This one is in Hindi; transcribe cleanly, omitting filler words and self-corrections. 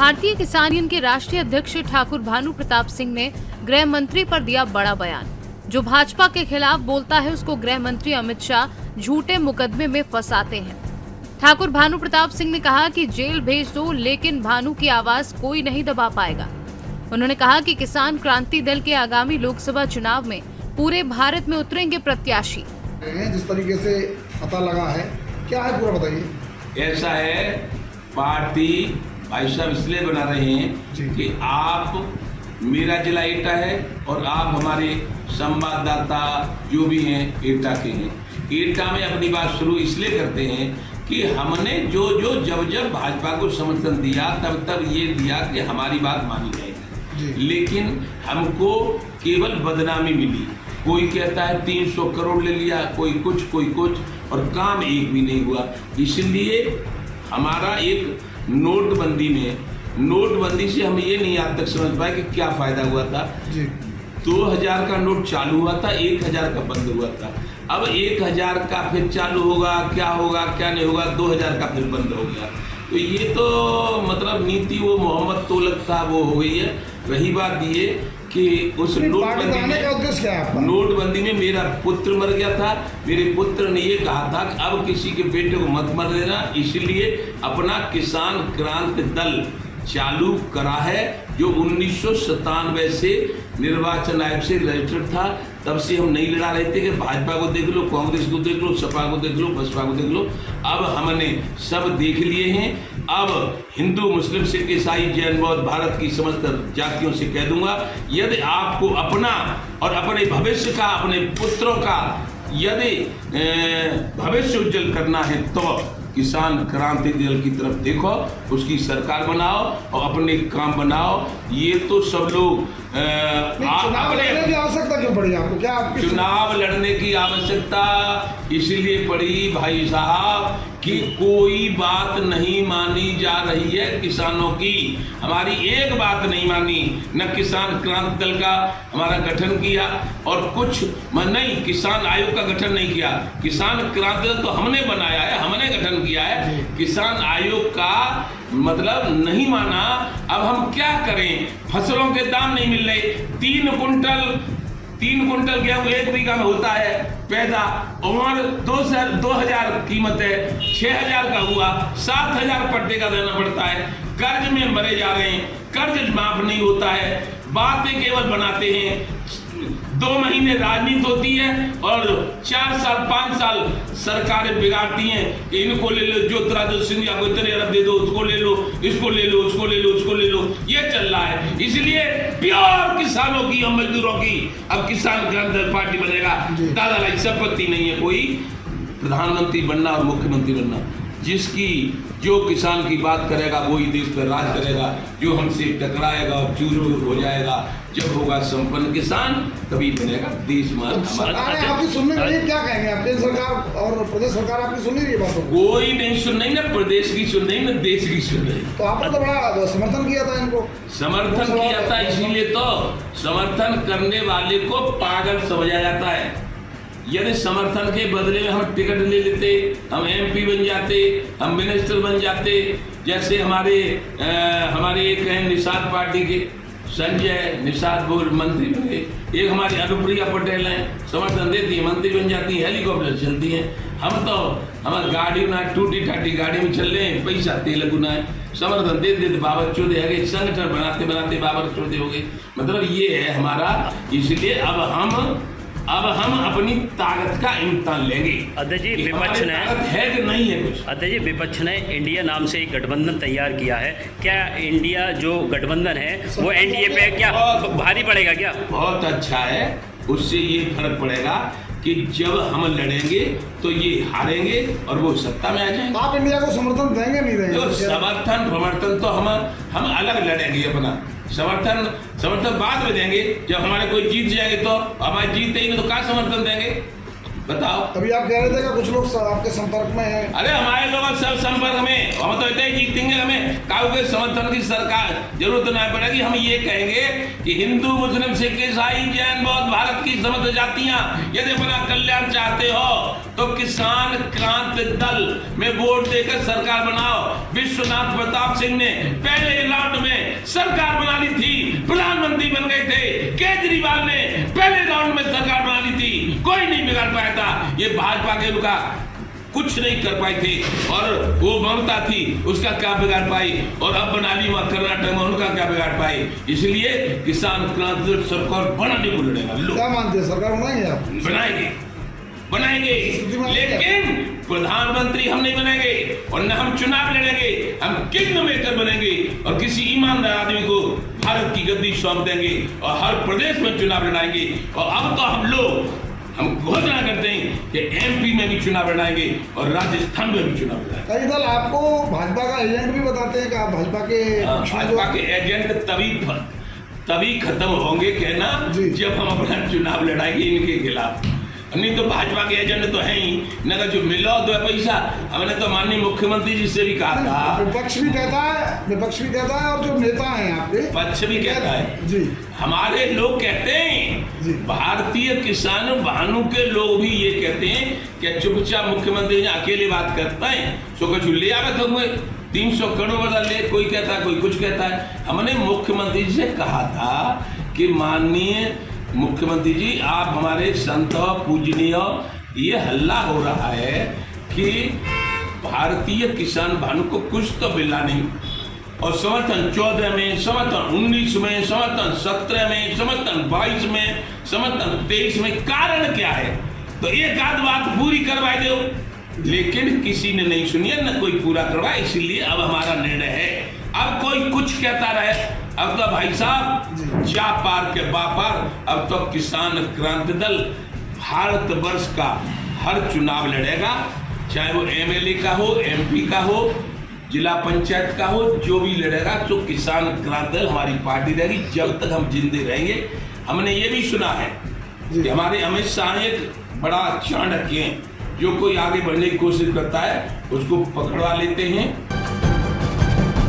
भारतीय किसान यूनियन के राष्ट्रीय अध्यक्ष ठाकुर भानु प्रताप सिंह ने गृह मंत्री पर दिया बड़ा बयान। जो भाजपा के खिलाफ बोलता है उसको गृह मंत्री अमित शाह झूठे मुकदमे में फंसाते हैं। ठाकुर भानु प्रताप सिंह ने कहा कि जेल भेज दो, लेकिन भानु की आवाज कोई नहीं दबा पाएगा। उन्होंने कहा कि किसान क्रांति दल के आगामी लोकसभा चुनाव में पूरे भारत में उतरेंगे प्रत्याशी। जिस तरीके से पता लगा है, क्या है पूरा बताइए। ऐसा है, पार्टी भाई साहब इसलिए बना रहे हैं कि आप मेरा जिला एटा है और आप हमारे संवाददाता जो भी हैं एटा के हैं। एटा में अपनी बात शुरू इसलिए करते हैं कि हमने जब भाजपा को समर्थन दिया तब ये दिया कि हमारी बात मानी जाएगी, लेकिन हमको केवल बदनामी मिली। कोई कहता है 300 करोड़ ले लिया, कोई कुछ, और काम एक भी नहीं हुआ। इसलिए हमारा एक नोटबंदी से हम ये नहीं आज तक समझ पाए कि क्या फायदा हुआ था। 2000 का नोट चालू हुआ था, 1000 का बंद हुआ था। अब 1000 का फिर चालू होगा, क्या नहीं होगा, 2000 का फिर बंद हो गया। तो ये तो मतलब नीति वो मोहम्मद तोलक था वो हो गई है। रही बात ये कि उस नोटबंदी में मेरा पुत्र मर गया था। मेरे पुत्र ने ये कहा था कि अब किसी के बेटे को मत मर देना, इसलिए अपना किसान क्रांति दल चालू करा है, जो 1997 से निर्वाचन आयोग से रजिस्टर्ड था। तब से हम नहीं लड़ा रहे थे कि भाजपा को देख लो, कांग्रेस को देख लो, सपा को देख लो, बसपा को देख लो। अब हमने सब देख लिए हैं। अब हिंदू, मुस्लिम, सिख, ईसाई, जैन, बौद्ध, भारत की समस्त जातियों से कह दूंगा, यदि आपको अपना और अपने भविष्य का, अपने पुत्रों का यदि भविष्य उज्जवल करना है तो किसान क्रांति दल की तरफ देखो, उसकी सरकार बनाओ और अपने काम बनाओ। ये तो सब लोग चुनाव लड़ने की आवश्यकता क्यों पड़ी आपको? क्या चुनाव लड़ने की आवश्यकता इसलिए पड़ी भाई साहब कि कोई बात नहीं मानी जा रही है किसानों की। हमारी एक बात नहीं मानी, न किसान क्रांति दल का हमारा गठन किया और कुछ नहीं, किसान आयोग का गठन नहीं किया। किसान क्रांति दल तो हमने बनाया है, हमने गठन किया है। किसान आयोग का मतलब नहीं माना। अब हम क्या करें? फसलों के दाम नहीं मिल रहे। 3 कुंटल गेहूं 1 बीघा में होता है पैदा, और 2000 कीमत है, 6000 का हुआ, 7000 पट्टे का देना पड़ता है। कर्ज में मरे जा रहे हैं, कर्ज माफ नहीं होता है। बातें केवल बनाते हैं। 2 महीने राजनीति होती है और 4 साल 5 साल सरकारें बिगाड़ती हैं कि इनको ले लो, ज्योतिरादित्य सिंधिया को इतने अरब दे दो, उसको ले लो, इसको ले लो, उसको ले लो, उसको ले लो। ये चल रहा है। इसलिए प्योर किसानों की और मजदूरों की अब किसान क्रांति दल पार्टी बनेगा। दादा लाई संपत्ति नहीं है कोई प्रधानमंत्री बनना और मुख्यमंत्री बनना। जिसकी जो किसान की बात करेगा वही देश पर राज करेगा। जो हमसे टकराएगा और चूर हो जाएगा, जब होगा संपन्न किसान तभी बनेगा देश मान हमारा। आपकी सुनने रही है, क्या कहेंगे आप? केंद्र सरकार और प्रदेश सरकार आपकी सुन रही है बातों? कोई नहीं सुन रही, ना प्रदेश की सुन रही, ना देश की सुन रही। तो आपने तो बड़ा समर्थन किया था इनको। समर्थन किया था, इसीलिए तो समर्थन करने वाले को पागल समझा जाता है। यदि समर्थन के बदले में हम टिकट ले लेते, हम MP बन जाते, हम मिनिस्टर बन जाते, जैसे हमारे एक हैं निषाद पार्टी के संजय निषाद वो मंत्री बने, एक हमारी अनुप्रिया पटेल हैं, समर्थन देती है, मंत्री बन जाती है, हेलीकॉप्टर चलती हैं। हम तो हमारी गाड़ी ना टूटी ठाटी गाड़ी में चल रहे हैं, पैसा तेल गुना है, समर्थन दे देते बाबर चौधे आ गए, संगठन बनाते बाबर चौधे हो गए। मतलब ये है हमारा। इसलिए अब हम अपनी ताकत का इम्तिहान लेंगे। अध्यक्ष जी, विपक्ष ने है कि नहीं है कुछ? अध्यक्ष जी, विपक्ष ने इंडिया नाम से एक गठबंधन तैयार किया है। क्या इंडिया जो गठबंधन है वो NDA पे क्या भारी पड़ेगा? क्या बहुत अच्छा है। उससे ये फर्क पड़ेगा कि जब हम लड़ेंगे तो ये हारेंगे और वो सत्ता में आ जाएंगे। आप इंडिया को समर्थन देंगे नहीं देंगे? तो समर्थन तो हम अलग लड़ेंगे। अपना समर्थन बाद में देंगे, जब हमारे कोई जीत जाएंगे। तो हमारे जीतते ही नहीं तो क्या समर्थन देंगे बताओ? अभी आप कह रहे थे कि कुछ लोग आपके संपर्क में हैं। अरे हमारे लोग सब संपर्क में, हम तो इतने ही जीतेंगे। हमें काऊ के समर्थन की सरकार जरूरत नहीं पड़ेगी। हम ये कहेंगे कि हिंदू, मुस्लिम, सिख, ईसाई, जैन, बौद्ध, भारत की समस्त जातियां यदि अपना कल्याण चाहते हो तो किसान क्रांति दल में वोट देकर सरकार बनाओ। विश्वनाथ प्रताप सिंह ने पहले राउंड में सरकार बना ली थी, प्रधानमंत्री बन गए थे। केजरीवाल ने पहले राउंड में सरकार बना ली थी, कोई नहीं बिगाड़ पाया था। ये भाजपा के उनका कुछ नहीं कर पाई थी। और वो ममता थी, उसका क्या बिगाड़ पाई, और अब बना ली वहां कर्नाटक में, उनका क्या बिगाड़ पाई। इसलिए किसान क्रांति दल सरकार बनाने को लड़ेगा। क्या मानते हैं, सरकार बनाएंगे आप? बनाएंगे, लेकिन प्रधानमंत्री हम नहीं बनेंगे और न हम चुनाव लड़ेंगे। हम किंग मेकर बनेंगे और किसी ईमानदार आदमी को भारत की गद्दी सौंप देंगे और हर प्रदेश में चुनाव लड़ाएंगे। और अब तो हम घोषणा करते हैं कि एमपी में भी चुनाव लड़ाएंगे और राजस्थान में भी चुनाव लड़ाएंगे। कई दल आपको भाजपा का एजेंट भी बताते हैं कि आप भाजपा के एजेंट तभी खत्म होंगे कहना जब हम अपना चुनाव लड़ाएंगे इनके खिलाफ। नहीं तो भाजपा के एजेंट तो है ही न, तो जो मिलो दो पैसा। हमने तो माननीय मुख्यमंत्री जी से भी कहा था। विपक्ष भी कहता है और जो नेता हैं आपके पक्ष भी कहता है जी। हमारे लोग कहते हैं, भारतीय किसान भानु के लोग भी ये कहते हैं कि चुपचाप मुख्यमंत्री अकेले बात करता है, सो कुछ ले आवे तो 300 करोड़ बदल ले, कोई कहता है कोई कुछ कहता है। हमने मुख्यमंत्री जी से कहा था कि माननीय मुख्यमंत्री जी, आप हमारे संत पूजनीय, ये हल्ला हो रहा है कि भारतीय किसान भानु को कुछ तो मिला नहीं, और समर्थन 14 में, समर्थन 19 में, समर्थन 17 में, समर्थन 22 में, समर्थन 23 में, कारण क्या है? तो एक आध बात पूरी करवा दो, लेकिन किसी ने नहीं सुनी, न कोई पूरा करवाया। इसलिए अब हमारा निर्णय है, अब कोई कुछ कहता रहे, अब तो भाई साहब जा पार के बापार, अब तो किसान क्रांति दल भारतवर्ष का हर चुनाव लड़ेगा, चाहे वो एमएलए का हो, एमपी का हो, जिला पंचायत का हो, जो भी लड़ेगा तो किसान क्रांति दल हमारी पार्टी रहेगी जब तक हम जिंदे रहेंगे। हमने ये भी सुना है कि हमारे अमित शाह एक बड़ा चाणक्य हैं, जो कोई आगे बढ़ने की कोशिश करता है उसको पकड़वा लेते हैं